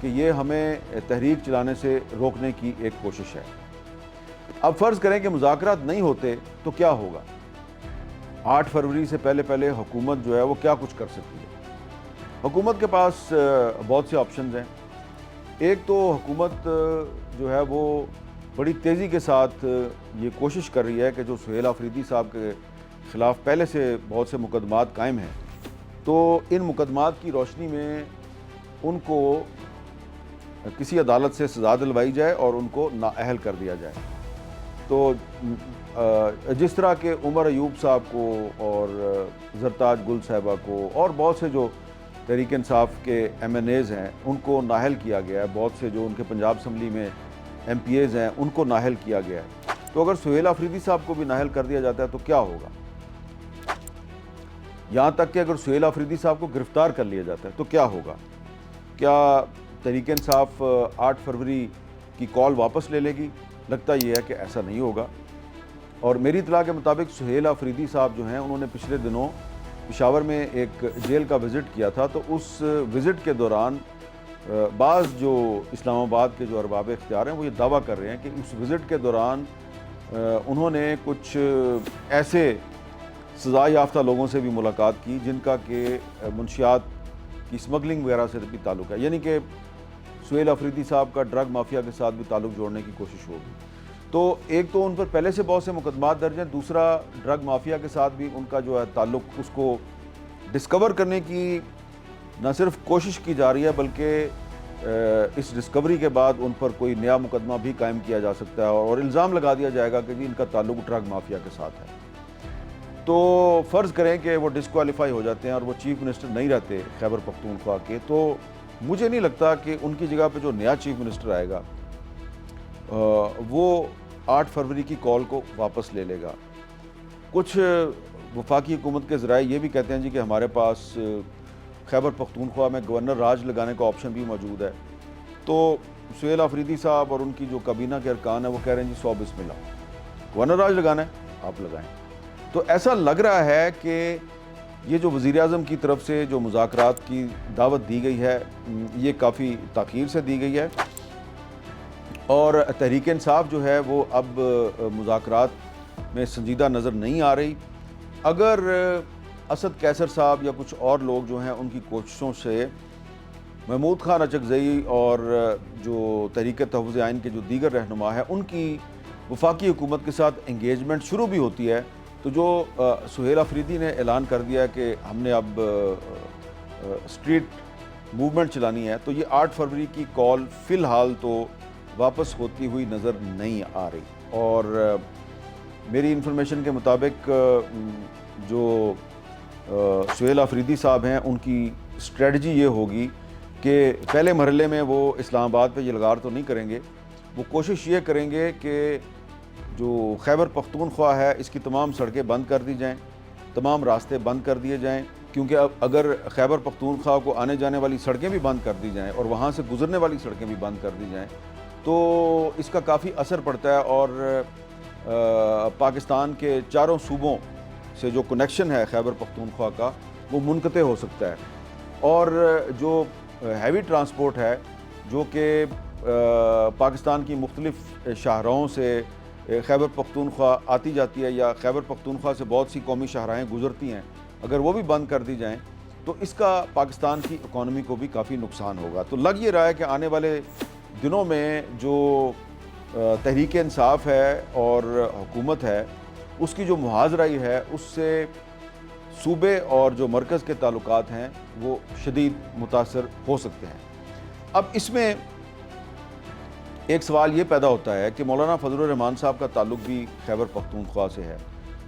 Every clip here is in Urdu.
کہ یہ ہمیں تحریک چلانے سے روکنے کی ایک کوشش ہے۔ اب فرض کریں کہ مذاکرات نہیں ہوتے تو کیا ہوگا؟ 8 فروری سے پہلے حکومت جو ہے وہ کیا کچھ کر سکتی ہے؟ حکومت کے پاس بہت سے آپشنز ہیں۔ ایک تو حکومت جو ہے وہ بڑی تیزی کے ساتھ یہ کوشش کر رہی ہے کہ جو سہیل آفریدی صاحب کے خلاف پہلے سے بہت سے مقدمات قائم ہیں، تو ان مقدمات کی روشنی میں ان کو کسی عدالت سے سزا دلوائی جائے اور ان کو نااہل کر دیا جائے۔ تو جس طرح کہ عمر ایوب صاحب کو اور زرتاج گل صاحبہ کو اور بہت سے جو تحریک انصاف کے ایم این ایز ہیں ان کو نااہل کیا گیا ہے، بہت سے جو ان کے پنجاب اسمبلی میں ایم پی ایز ہیں ان کو نااہل کیا گیا ہے، تو اگر سہیل آفریدی صاحب کو بھی نااہل کر دیا جاتا ہے تو کیا ہوگا؟ یہاں تک کہ اگر سہیل آفریدی صاحب کو گرفتار کر لیا جاتا ہے تو کیا ہوگا؟ کیا تحریک انصاف 8 فروری کی کال واپس لے لے گی؟ لگتا یہ ہے کہ ایسا نہیں ہوگا۔ اور میری اطلاع کے مطابق سہیل آفریدی صاحب جو ہیں انہوں نے پچھلے دنوں پشاور میں ایک جیل کا وزٹ کیا تھا، تو اس وزٹ کے دوران بعض جو اسلام آباد کے جو ارباب اختیار ہیں وہ یہ دعویٰ کر رہے ہیں کہ اس وزٹ کے دوران انہوں نے کچھ ایسے سزا یافتہ لوگوں سے بھی ملاقات کی جن کا کہ منشیات کی اسمگلنگ وغیرہ سے بھی تعلق ہے، یعنی کہ سہیل آفریدی صاحب کا ڈرگ مافیا کے ساتھ بھی تعلق جوڑنے کی کوشش ہوگی۔ تو ایک تو ان پر پہلے سے بہت سے مقدمات درج ہیں، دوسرا ڈرگ مافیا کے ساتھ بھی ان کا جو ہے تعلق، اس کو ڈسکور کرنے کی نہ صرف کوشش کی جا رہی ہے بلکہ اس ڈسکوری کے بعد ان پر کوئی نیا مقدمہ بھی قائم کیا جا سکتا ہے اور الزام لگا دیا جائے گا کہ جی ان کا تعلق ڈرگ مافیا کے ساتھ ہے۔ تو فرض کریں کہ وہ ڈسکوالیفائی ہو جاتے ہیں اور وہ چیف منسٹر نہیں رہتے خیبر پختونخوا کے، تو مجھے نہیں لگتا کہ ان کی جگہ پہ جو نیا چیف منسٹر آئے گا وہ 8 فروری کی کال کو واپس لے لے گا۔ کچھ وفاقی حکومت کے ذرائع یہ بھی کہتے ہیں جی کہ ہمارے پاس خیبر پختونخوا میں گورنر راج لگانے کا آپشن بھی موجود ہے، تو سہیل آفریدی صاحب اور ان کی جو کابینہ کے ارکان ہیں وہ کہہ رہے ہیں جی 100 بسم اللہ، گورنر راج لگانا ہے آپ لگائیں۔ تو ایسا لگ رہا ہے کہ یہ جو وزیر اعظم کی طرف سے جو مذاکرات کی دعوت دی گئی ہے یہ کافی تاخیر سے دی گئی ہے، اور تحریک انصاف جو ہے وہ اب مذاکرات میں سنجیدہ نظر نہیں آ رہی۔ اگر اسد کیسر صاحب یا کچھ اور لوگ جو ہیں ان کی کوششوں سے محمود خان اچکزئی اور جو تحریک تحفظ آئین کے جو دیگر رہنما ہیں ان کی وفاقی حکومت کے ساتھ انگیجمنٹ شروع بھی ہوتی ہے، تو جو سہیل آفریدی نے اعلان کر دیا کہ ہم نے اب اسٹریٹ موومنٹ چلانی ہے، تو یہ 8 فروری کی کال فی الحال تو واپس ہوتی ہوئی نظر نہیں آ رہی۔ اور میری انفارمیشن کے مطابق جو سہیل آفریدی صاحب ہیں ان کی اسٹریٹجی یہ ہوگی کہ پہلے مرحلے میں وہ اسلام آباد پہ یہ لگار تو نہیں کریں گے، وہ کوشش یہ کریں گے کہ جو خیبر پختونخوا ہے اس کی تمام سڑکیں بند کر دی جائیں، تمام راستے بند کر دیے جائیں، کیونکہ اب اگر خیبر پختونخوا کو آنے جانے والی سڑکیں بھی بند کر دی جائیں اور وہاں سے گزرنے والی سڑکیں بھی بند کر دی جائیں تو اس کا کافی اثر پڑتا ہے، اور پاکستان کے چاروں صوبوں سے جو کنیکشن ہے خیبر پختونخوا کا وہ منقطع ہو سکتا ہے، اور جو ہیوی ٹرانسپورٹ ہے جو کہ پاکستان کی مختلف شاہراہوں سے خیبر پختونخوا آتی جاتی ہے یا خیبر پختونخوا سے بہت سی قومی شاہراہیں گزرتی ہیں، اگر وہ بھی بند کر دی جائیں تو اس کا پاکستان کی اکانومی کو بھی کافی نقصان ہوگا۔ تو لگ یہ رہا ہے کہ آنے والے دنوں میں جو تحریک انصاف ہے اور حکومت ہے اس کی جو محاذرائی ہے اس سے صوبے اور جو مرکز کے تعلقات ہیں وہ شدید متاثر ہو سکتے ہیں۔ اب اس میں ایک سوال یہ پیدا ہوتا ہے کہ مولانا فضل الرحمان صاحب کا تعلق بھی خیبر پختونخوا سے ہے،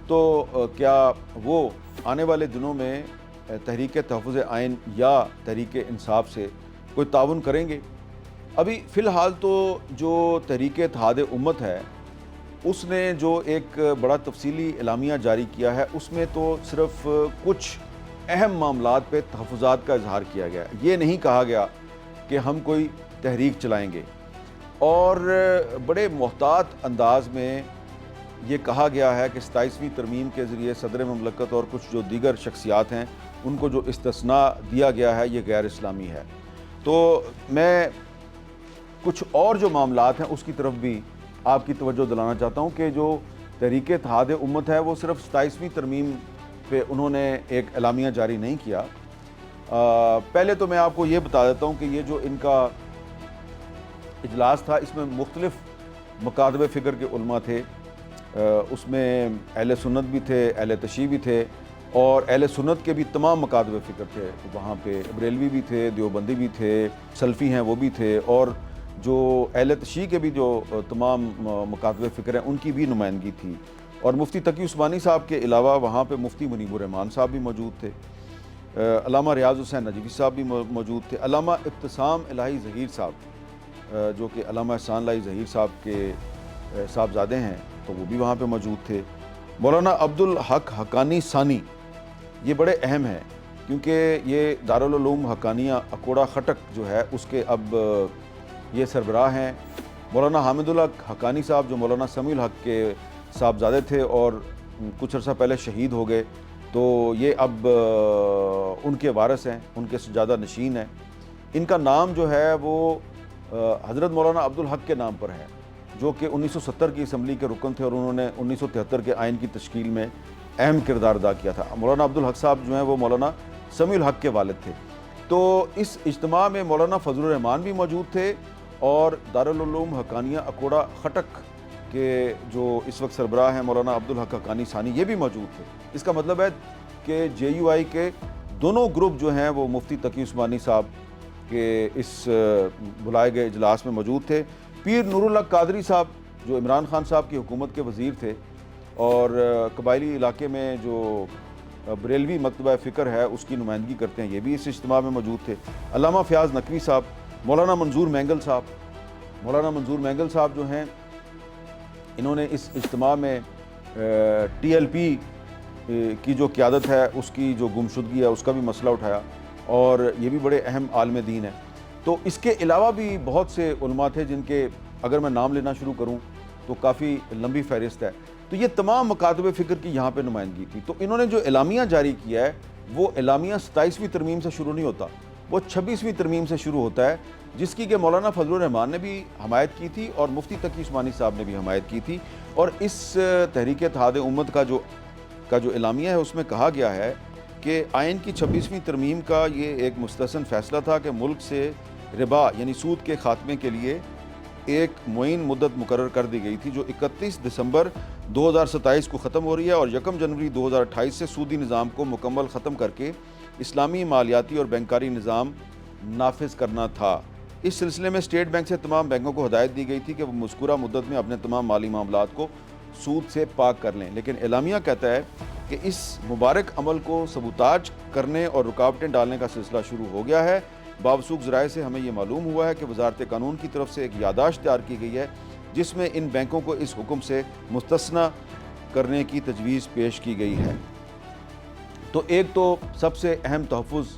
تو کیا وہ آنے والے دنوں میں تحریک تحفظ آئین یا تحریک انصاف سے کوئی تعاون کریں گے؟ ابھی فی الحال تو جو تحریک اتحاد امت ہے اس نے جو ایک بڑا تفصیلی اعلامیہ جاری کیا ہے اس میں تو صرف کچھ اہم معاملات پہ تحفظات کا اظہار کیا گیا، یہ نہیں کہا گیا کہ ہم کوئی تحریک چلائیں گے، اور بڑے محتاط انداز میں یہ کہا گیا ہے کہ 27ویں ترمیم کے ذریعے صدر مملکت اور کچھ جو دیگر شخصیات ہیں ان کو جو استثناء دیا گیا ہے یہ غیر اسلامی ہے۔ تو میں کچھ اور جو معاملات ہیں اس کی طرف بھی آپ کی توجہ دلانا چاہتا ہوں کہ جو تحریک اتحاد امت ہے وہ صرف 27ویں ترمیم پہ انہوں نے ایک اعلامیہ جاری نہیں کیا. پہلے تو میں آپ کو یہ بتا دیتا ہوں کہ یہ جو ان کا اجلاس تھا اس میں مختلف مکاتب فکر کے علماء تھے. اس میں اہل سنت بھی تھے, اہل تشیع بھی تھے, اور اہل سنت کے بھی تمام مکاتب فکر تھے وہاں پہ. بریلوی بھی تھے, دیوبندی بھی تھے, سلفی ہیں وہ بھی تھے, اور جو اہل تشیع کے بھی جو تمام مکاتب فکر ہیں ان کی بھی نمائندگی تھی. اور مفتی تقی عثمانی صاحب کے علاوہ وہاں پہ مفتی منیب الرحمان صاحب بھی موجود تھے, علامہ ریاض حسین نجوی صاحب بھی موجود تھے, علامہ ابتسام الہی ظہیر صاحب جو کہ علامہ احسان الہی ظہیر صاحب کے صاحبزادے ہیں تو وہ بھی وہاں پہ موجود تھے. مولانا عبدالحق حقانی ثانی یہ بڑے اہم ہیں کیونکہ یہ دارالعلوم حقانیہ اکوڑا خٹک جو ہے اس کے اب یہ سربراہ ہیں. مولانا حامد الحق حقانی صاحب جو مولانا سمیع الحق کے صاحبزادے تھے اور کچھ عرصہ پہلے شہید ہو گئے, تو یہ اب ان کے وارث ہیں, ان کے سجادہ نشین ہیں. ان کا نام جو ہے وہ حضرت مولانا عبدالحق کے نام پر ہے جو کہ 1970 کی اسمبلی کے رکن تھے اور انہوں نے 1973 کے آئین کی تشکیل میں اہم کردار ادا کیا تھا. مولانا عبدالحق صاحب جو ہیں وہ مولانا سمیع الحق کے والد تھے. تو اس اجتماع میں مولانا فضل الرحمان بھی موجود تھے اور دارالعلوم حقانیہ اکوڑا خٹک کے جو اس وقت سربراہ ہیں مولانا عبدالحق حقانی ثانی یہ بھی موجود تھے. اس کا مطلب ہے کہ جے یو آئی کے دونوں گروپ جو ہیں وہ مفتی تقی عثمانی صاحب کے اس بلائے گئے اجلاس میں موجود تھے. پیر نور اللہ قادری صاحب جو عمران خان صاحب کی حکومت کے وزیر تھے اور قبائلی علاقے میں جو بریلوی مکتبہ فکر ہے اس کی نمائندگی کرتے ہیں, یہ بھی اس اجتماع میں موجود تھے. علامہ فیاض نقوی صاحب, مولانا منظور مینگل صاحب جو ہیں انہوں نے اس اجتماع میں ٹی ایل پی کی جو قیادت ہے اس کی جو گمشدگی ہے اس کا بھی مسئلہ اٹھایا, اور یہ بھی بڑے اہم عالم دین ہیں. تو اس کے علاوہ بھی بہت سے علماء تھے جن کے اگر میں نام لینا شروع کروں تو کافی لمبی فہرست ہے. تو یہ تمام مکاتب فکر کی یہاں پہ نمائندگی تھی. تو انہوں نے جو اعلامیہ جاری کیا ہے وہ اعلامیہ 27ویں ترمیم سے شروع نہیں ہوتا, وہ 26ویں ترمیم سے شروع ہوتا ہے, جس کی کہ مولانا فضل الرحمان نے بھی حمایت کی تھی اور مفتی تقی عثمانی صاحب نے بھی حمایت کی تھی. اور اس تحریک اتحاد امت کا جو اعلامیہ ہے اس میں کہا گیا ہے کہ آئین کی 26ویں ترمیم کا یہ ایک مستحسن فیصلہ تھا کہ ملک سے ربا یعنی سود کے خاتمے کے لیے ایک معین مدت مقرر کر دی گئی تھی جو 31 دسمبر 2027 کو ختم ہو رہی ہے, اور 1 جنوری 2028 سے سودی نظام کو مکمل ختم کر کے اسلامی مالیاتی اور بینکاری نظام نافذ کرنا تھا. اس سلسلے میں اسٹیٹ بینک سے تمام بینکوں کو ہدایت دی گئی تھی کہ وہ مذکورہ مدت میں اپنے تمام مالی معاملات کو سود سے پاک کر لیں. لیکن اعلامیہ کہتا ہے کہ اس مبارک عمل کو سبوتاج کرنے اور رکاوٹیں ڈالنے کا سلسلہ شروع ہو گیا ہے. بابسوخ ذرائع سے ہمیں یہ معلوم ہوا ہے کہ وزارت قانون کی طرف سے ایک یادداشت تیار کی گئی ہے جس میں ان بینکوں کو اس حکم سے مستثنی کرنے کی تجویز پیش کی گئی ہے. تو ایک تو سب سے اہم تحفظ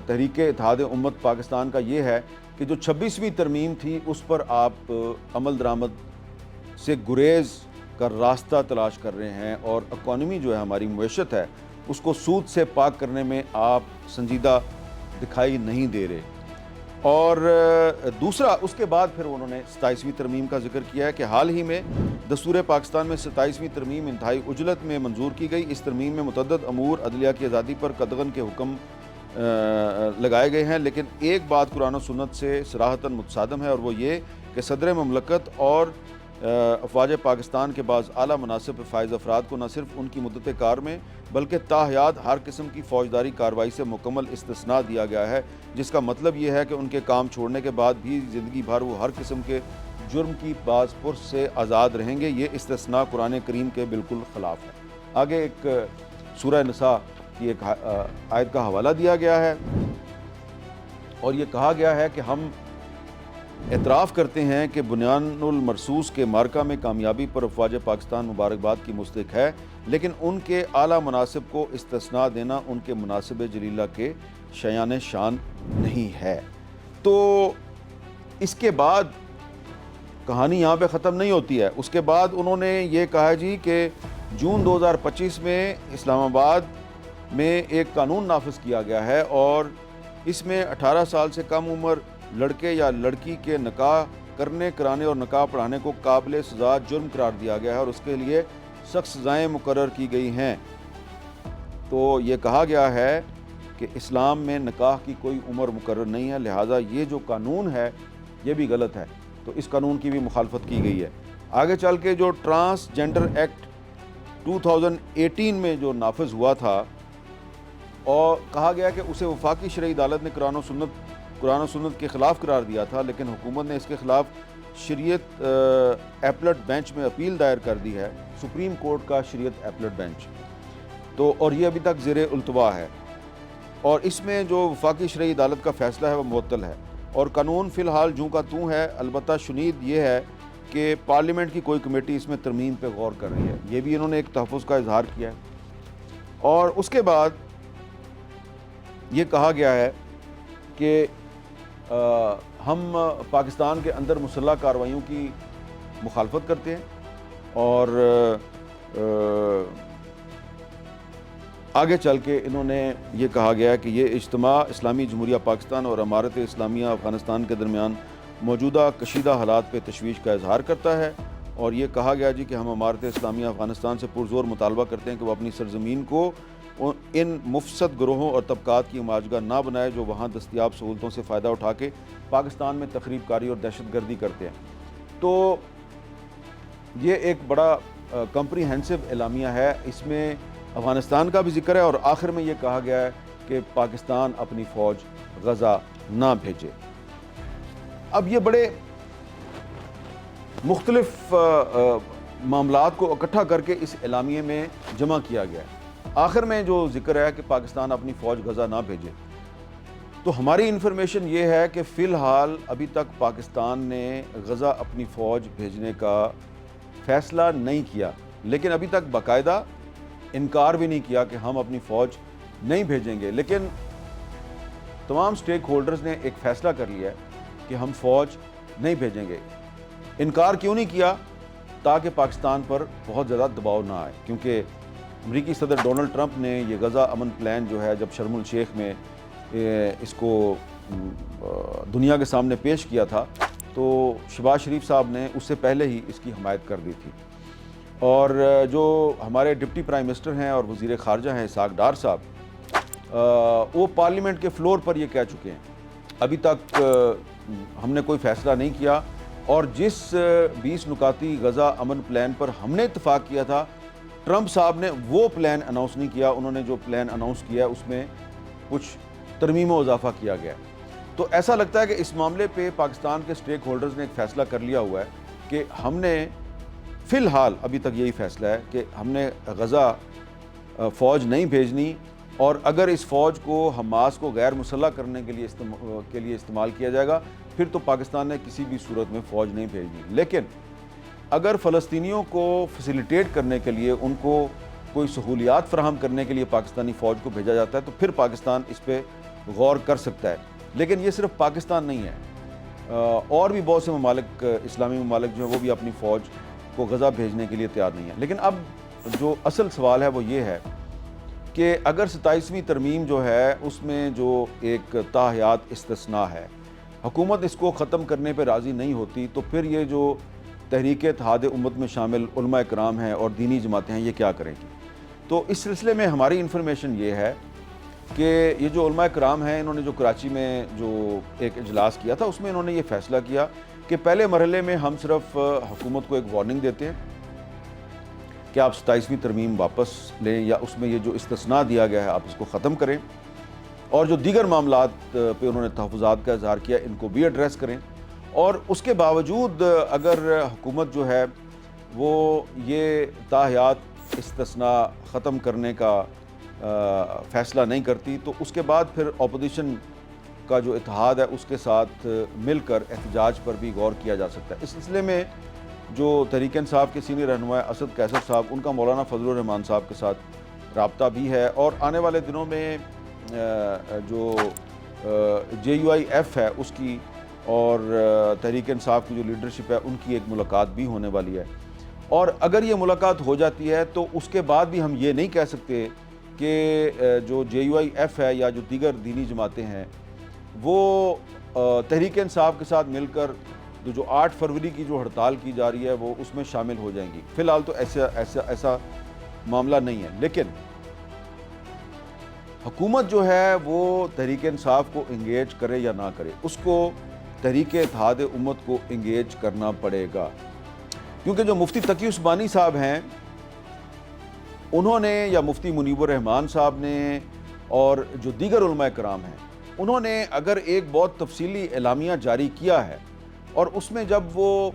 تحریک اتحاد امت پاکستان کا یہ ہے کہ جو 26ویں ترمیم تھی اس پر آپ عمل درآمد سے گریز کا راستہ تلاش کر رہے ہیں, اور اکانومی جو ہے ہماری معیشت ہے اس کو سود سے پاک کرنے میں آپ سنجیدہ دکھائی نہیں دے رہے. اور دوسرا اس کے بعد پھر انہوں نے 27ویں ترمیم کا ذکر کیا ہے کہ حال ہی میں دستور پاکستان میں 27ویں ترمیم انتہائی عجلت میں منظور کی گئی. اس ترمیم میں متعدد امور عدلیہ کی آزادی پر قدغن کے حکم لگائے گئے ہیں, لیکن ایک بات قرآن و سنت سے صراحتاً متصادم ہے اور وہ یہ کہ صدر مملکت اور افواج پاکستان کے بعض اعلیٰ مناصب فائز افراد کو نہ صرف ان کی مدت کار میں بلکہ تاحیات ہر قسم کی فوجداری کارروائی سے مکمل استثناء دیا گیا ہے, جس کا مطلب یہ ہے کہ ان کے کام چھوڑنے کے بعد بھی زندگی بھر وہ ہر قسم کے جرم کی باز پرس سے آزاد رہیں گے. یہ استثناء قرآن کریم کے بالکل خلاف ہے. آگے ایک سورہ نساء کی ایک آیت کا حوالہ دیا گیا ہے اور یہ کہا گیا ہے کہ ہم اعتراف کرتے ہیں کہ بنیان المرصوص کے معرکہ میں کامیابی پر افواج پاکستان مبارکباد کی مستحق ہے, لیکن ان کے اعلیٰ مناصب کو استثناء دینا ان کے مناصب جلیلہ کے شایان شان نہیں ہے. تو اس کے بعد کہانی یہاں پہ ختم نہیں ہوتی ہے. اس کے بعد انہوں نے یہ کہا جی کہ جون 2025 میں اسلام آباد میں ایک قانون نافذ کیا گیا ہے اور اس میں 18 سال سے کم عمر لڑکے یا لڑکی کے نکاح کرنے کرانے اور نکاح پڑھانے کو قابل سزا جرم قرار دیا گیا ہے اور اس کے لیے سخت سزائیں مقرر کی گئی ہیں۔ تو یہ کہا گیا ہے کہ اسلام میں نکاح کی کوئی عمر مقرر نہیں ہے، لہٰذا یہ جو قانون ہے یہ بھی غلط ہے، تو اس قانون کی بھی مخالفت کی گئی ہے۔ آگے چل کے جو ٹرانسجنڈر ایکٹ 2018 میں جو نافذ ہوا تھا اور کہا گیا کہ اسے وفاقی شرعی عدالت نے قرآن و سنت کے خلاف قرار دیا تھا، لیکن حکومت نے اس کے خلاف شریعت ایپلٹ بینچ میں اپیل دائر کر دی ہے، سپریم کورٹ کا شریعت ایپلٹ بینچ، تو اور یہ ابھی تک زیر التوا ہے، اور اس میں جو وفاقی شرعی عدالت کا فیصلہ ہے وہ معطل ہے، اور قانون فی الحال جوں کا توں ہے۔ البتہ شنید یہ ہے کہ پارلیمنٹ کی کوئی کمیٹی اس میں ترمیم پہ غور کر رہی ہے، یہ بھی انہوں نے ایک تحفظ کا اظہار کیا ہے۔ اور اس کے بعد یہ کہا گیا ہے کہ ہم پاکستان کے اندر مسلح کارروائیوں کی مخالفت کرتے ہیں، اور آگے چل کے انہوں نے یہ کہا گیا ہے کہ یہ اجتماع اسلامی جمہوریہ پاکستان اور امارت اسلامیہ افغانستان کے درمیان موجودہ کشیدہ حالات پہ تشویش کا اظہار کرتا ہے، اور یہ کہا گیا جی کہ ہم امارت اسلامیہ افغانستان سے پرزور مطالبہ کرتے ہیں کہ وہ اپنی سرزمین کو ان مفسد گروہوں اور طبقات کی ماجگاہ نہ بنائے جو وہاں دستیاب سہولتوں سے فائدہ اٹھا کے پاکستان میں تخریب کاری اور دہشت گردی کرتے ہیں۔ تو یہ ایک بڑا کمپریہنسو اعلامیہ ہے، اس میں افغانستان کا بھی ذکر ہے، اور آخر میں یہ کہا گیا ہے کہ پاکستان اپنی فوج غزہ نہ بھیجے۔ اب یہ بڑے مختلف معاملات کو اکٹھا کر کے اس اعلامیے میں جمع کیا گیا ہے۔ آخر میں جو ذکر ہے کہ پاکستان اپنی فوج غزہ نہ بھیجے، تو ہماری انفارمیشن یہ ہے کہ فی الحال ابھی تک پاکستان نے غزہ اپنی فوج بھیجنے کا فیصلہ نہیں کیا، لیکن ابھی تک باقاعدہ انکار بھی نہیں کیا کہ ہم اپنی فوج نہیں بھیجیں گے، لیکن تمام سٹیک ہولڈرز نے ایک فیصلہ کر لیا ہے کہ ہم فوج نہیں بھیجیں گے۔ انکار کیوں نہیں کیا؟ تاکہ پاکستان پر بہت زیادہ دباؤ نہ آئے، کیونکہ امریکی صدر ڈونلڈ ٹرمپ نے یہ غزہ امن پلان جو ہے جب شرم الشیخ میں اس کو دنیا کے سامنے پیش کیا تھا، تو شہباز شریف صاحب نے اس سے پہلے ہی اس کی حمایت کر دی تھی، اور جو ہمارے ڈپٹی پرائم منسٹر ہیں اور وزیر خارجہ ہیں اسحاق ڈار صاحب، وہ پارلیمنٹ کے فلور پر یہ کہہ چکے ہیں ابھی تک ہم نے کوئی فیصلہ نہیں کیا، اور جس 20 نکاتی غزہ امن پلان پر ہم نے اتفاق کیا تھا، ٹرمپ صاحب نے وہ پلان اناؤنس نہیں کیا، انہوں نے جو پلان اناؤنس کیا ہے اس میں کچھ ترمیم و اضافہ کیا گیا۔ تو ایسا لگتا ہے کہ اس معاملے پہ پاکستان کے سٹیک ہولڈرز نے ایک فیصلہ کر لیا ہوا ہے کہ ہم نے فی الحال ابھی تک یہی فیصلہ ہے کہ ہم نے غزہ فوج نہیں بھیجنی، اور اگر اس فوج کو حماس کو غیر مسلح کرنے کے لیے استعمال کیا جائے گا پھر تو پاکستان نے کسی بھی صورت میں فوج نہیں بھیجنی، لیکن اگر فلسطینیوں کو فیسیلیٹیٹ کرنے کے لیے، ان کو کوئی سہولیات فراہم کرنے کے لیے پاکستانی فوج کو بھیجا جاتا ہے تو پھر پاکستان اس پہ غور کر سکتا ہے۔ لیکن یہ صرف پاکستان نہیں ہے، اور بھی بہت سے ممالک، اسلامی ممالک جو ہیں وہ بھی اپنی فوج کو غزہ بھیجنے کے لیے تیار نہیں ہے۔ لیکن اب جو اصل سوال ہے وہ یہ ہے کہ اگر 27ویں ترمیم جو ہے اس میں جو ایک تاحیات استثناء ہے، حکومت اس کو ختم کرنے پہ راضی نہیں ہوتی، تو پھر یہ جو تحریک اتحاد امت میں شامل علماء کرام ہیں اور دینی جماعتیں ہیں یہ کیا کریں گی؟ تو اس سلسلے میں ہماری انفارمیشن یہ ہے کہ یہ جو علماء کرام ہیں، انہوں نے جو کراچی میں جو ایک اجلاس کیا تھا اس میں انہوں نے یہ فیصلہ کیا کہ پہلے مرحلے میں ہم صرف حکومت کو ایک وارننگ دیتے ہیں کہ آپ 27ویں ترمیم واپس لیں، یا اس میں یہ جو استثناء دیا گیا ہے آپ اس کو ختم کریں، اور جو دیگر معاملات پہ انہوں نے تحفظات کا اظہار کیا ان کو بھی ایڈریس کریں، اور اس کے باوجود اگر حکومت جو ہے وہ یہ تاحیات استثناء ختم کرنے کا فیصلہ نہیں کرتی تو اس کے بعد پھر اپوزیشن کا جو اتحاد ہے اس کے ساتھ مل کر احتجاج پر بھی غور کیا جا سکتا ہے۔ اس سلسلے میں جو تحریک انصاف کے سینئر رہنما اسد قیصر صاحب، ان کا مولانا فضل الرحمان صاحب کے ساتھ رابطہ بھی ہے، اور آنے والے دنوں میں جو JUIF ہے اس کی اور تحریک انصاف کی جو لیڈرشپ ہے ان کی ایک ملاقات بھی ہونے والی ہے، اور اگر یہ ملاقات ہو جاتی ہے تو اس کے بعد بھی ہم یہ نہیں کہہ سکتے کہ جو JUIF ہے یا جو دیگر دینی جماعتیں ہیں وہ تحریک انصاف کے ساتھ مل کر جو 8 فروری کی جو ہڑتال کی جا رہی ہے وہ اس میں شامل ہو جائیں گی۔ فی الحال تو ایسا معاملہ نہیں ہے، لیکن حکومت جو ہے وہ تحریک انصاف کو انگیج کرے یا نہ کرے، اس کو تحریک اتحاد امت کو انگیج کرنا پڑے گا، کیونکہ جو مفتی تقی عثمانی صاحب ہیں انہوں نے، یا مفتی منیب الرحمان صاحب نے، اور جو دیگر علماء کرام ہیں، انہوں نے اگر ایک بہت تفصیلی اعلامیہ جاری کیا ہے اور اس میں جب وہ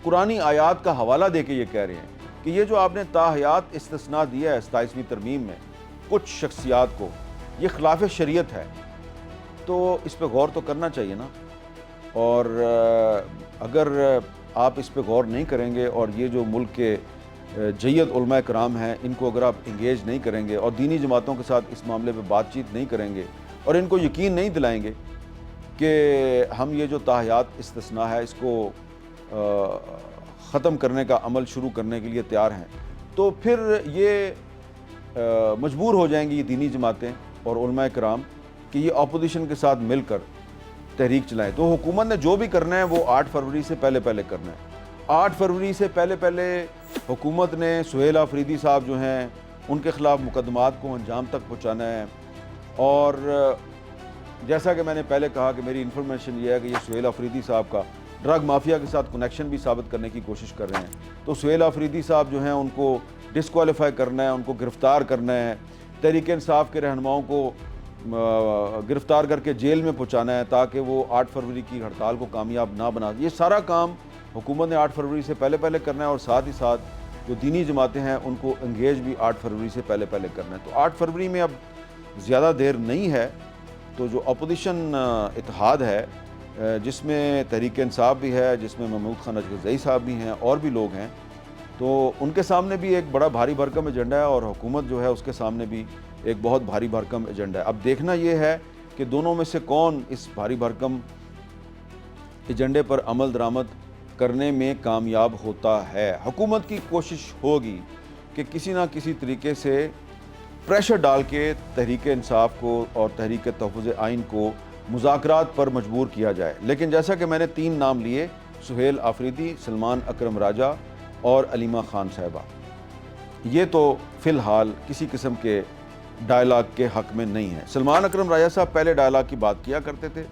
قرآنی آیات کا حوالہ دے کے یہ کہہ رہے ہیں کہ یہ جو آپ نے تاحیات استثناء دیا ہے 27ویں ترمیم میں کچھ شخصیات کو، یہ خلاف شریعت ہے، تو اس پہ غور تو کرنا چاہیے نا۔ اور اگر آپ اس پہ غور نہیں کریں گے اور یہ جو ملک کے جید علماء کرام ہیں ان کو اگر آپ انگیج نہیں کریں گے اور دینی جماعتوں کے ساتھ اس معاملے پہ بات چیت نہیں کریں گے اور ان کو یقین نہیں دلائیں گے کہ ہم یہ جو تاحیات استثناء ہے اس کو ختم کرنے کا عمل شروع کرنے کے لیے تیار ہیں، تو پھر یہ مجبور ہو جائیں گی یہ دینی جماعتیں اور علماء کرام کہ یہ اپوزیشن کے ساتھ مل کر تحریک چلائیں۔ تو حکومت نے جو بھی کرنا ہے وہ 8 فروری سے پہلے کرنا ہے۔ 8 فروری سے پہلے حکومت نے سہیل آفریدی صاحب جو ہیں ان کے خلاف مقدمات کو انجام تک پہنچانا ہے، اور جیسا کہ میں نے پہلے کہا کہ میری انفارمیشن یہ ہے کہ یہ سہیل آفریدی صاحب کا ڈرگ مافیا کے ساتھ کنیکشن بھی ثابت کرنے کی کوشش کر رہے ہیں، تو سہیل آفریدی صاحب جو ہیں ان کو ڈسکوالیفائی کرنا ہے، ان کو گرفتار کرنا ہے، تحریک انصاف کے رہنماؤں کو گرفتار کر کے جیل میں پہنچانا ہے تاکہ وہ 8 فروری کی ہڑتال کو کامیاب نہ بنا۔ یہ سارا کام حکومت نے 8 فروری سے پہلے کرنا ہے، اور ساتھ ہی ساتھ جو دینی جماعتیں ہیں ان کو انگیج بھی 8 فروری سے پہلے کرنا ہے۔ تو 8 فروری میں اب زیادہ دیر نہیں ہے، تو جو اپوزیشن اتحاد ہے جس میں تحریک انصاف بھی ہے، جس میں محمود خان اچکزئی صاحب بھی ہیں اور بھی لوگ ہیں، تو ان کے سامنے بھی ایک بڑا بھاری بھرکم ایجنڈا ہے، اور حکومت جو ہے اس کے سامنے بھی ایک بہت بھاری بھرکم ایجنڈا ہے۔ اب دیکھنا یہ ہے کہ دونوں میں سے کون اس بھاری بھرکم ایجنڈے پر عمل درآمد کرنے میں کامیاب ہوتا ہے۔ حکومت کی کوشش ہوگی کہ کسی نہ کسی طریقے سے پریشر ڈال کے تحریک انصاف کو اور تحریک تحفظ آئین کو مذاکرات پر مجبور کیا جائے، لیکن جیسا کہ میں نے 3 نام لیے، سہیل آفریدی، سلمان اکرم راجہ اور علیمہ خان صاحبہ، یہ تو فی الحال کسی قسم کے ڈائلاگ کے حق میں نہیں ہے۔ سلمان اکرم راجہ صاحب پہلے ڈائلاگ کی بات کیا کرتے تھے،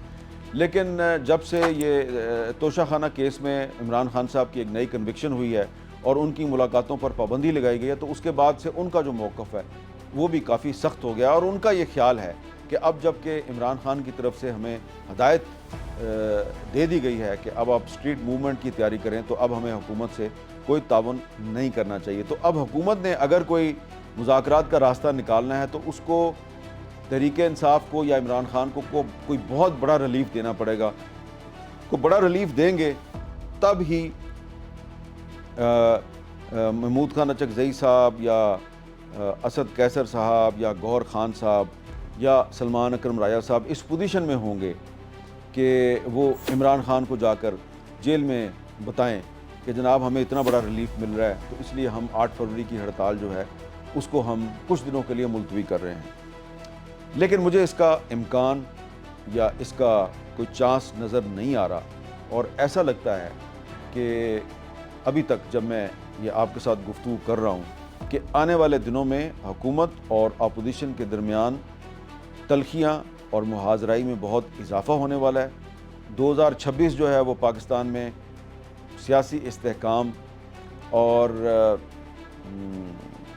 لیکن جب سے یہ توشہ خانہ کیس میں عمران خان صاحب کی ایک نئی کنوکشن ہوئی ہے اور ان کی ملاقاتوں پر پابندی لگائی گئی ہے، تو اس کے بعد سے ان کا جو موقف ہے وہ بھی کافی سخت ہو گیا، اور ان کا یہ خیال ہے کہ اب جب کہ عمران خان کی طرف سے ہمیں ہدایت دے دی گئی ہے کہ اب آپ اسٹریٹ موومنٹ کی تیاری کریں، تو اب ہمیں حکومت سے کوئی تعاون نہیں کرنا چاہیے۔ تو اب حکومت نے اگر کوئی مذاکرات کا راستہ نکالنا ہے تو اس کو تحریک انصاف کو یا عمران خان کو کوئی بہت بڑا ریلیف دینا پڑے گا۔ کوئی بڑا ریلیف دیں گے تب ہی محمود خان اچکزئی صاحب یا اسد کیسر صاحب یا گوہر خان صاحب یا سلمان اکرم راجہ صاحب اس پوزیشن میں ہوں گے کہ وہ عمران خان کو جا کر جیل میں بتائیں کہ جناب ہمیں اتنا بڑا ریلیف مل رہا ہے، تو اس لیے ہم 8 فروری کی ہڑتال جو ہے اس کو ہم کچھ دنوں کے لیے ملتوی کر رہے ہیں۔ لیکن مجھے اس کا امکان یا اس کا کوئی چانس نظر نہیں آ رہا، اور ایسا لگتا ہے کہ ابھی تک جب میں یہ آپ کے ساتھ گفتگو کر رہا ہوں کہ آنے والے دنوں میں حکومت اور اپوزیشن کے درمیان تلخیاں اور محاذرائی میں بہت اضافہ ہونے والا ہے۔ 2026 جو ہے وہ پاکستان میں سیاسی استحکام اور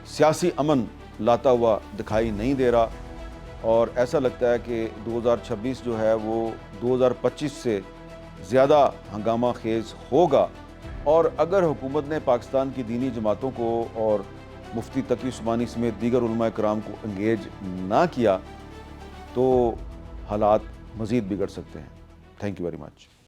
سیاسی امن لاتا ہوا دکھائی نہیں دے رہا، اور ایسا لگتا ہے کہ 2026 جو ہے وہ 2025 سے زیادہ ہنگامہ خیز ہوگا، اور اگر حکومت نے پاکستان کی دینی جماعتوں کو اور مفتی تقی عثمانی سمیت دیگر علماء کرام کو انگیج نہ کیا تو حالات مزید بگڑ سکتے ہیں۔ Thank you very much.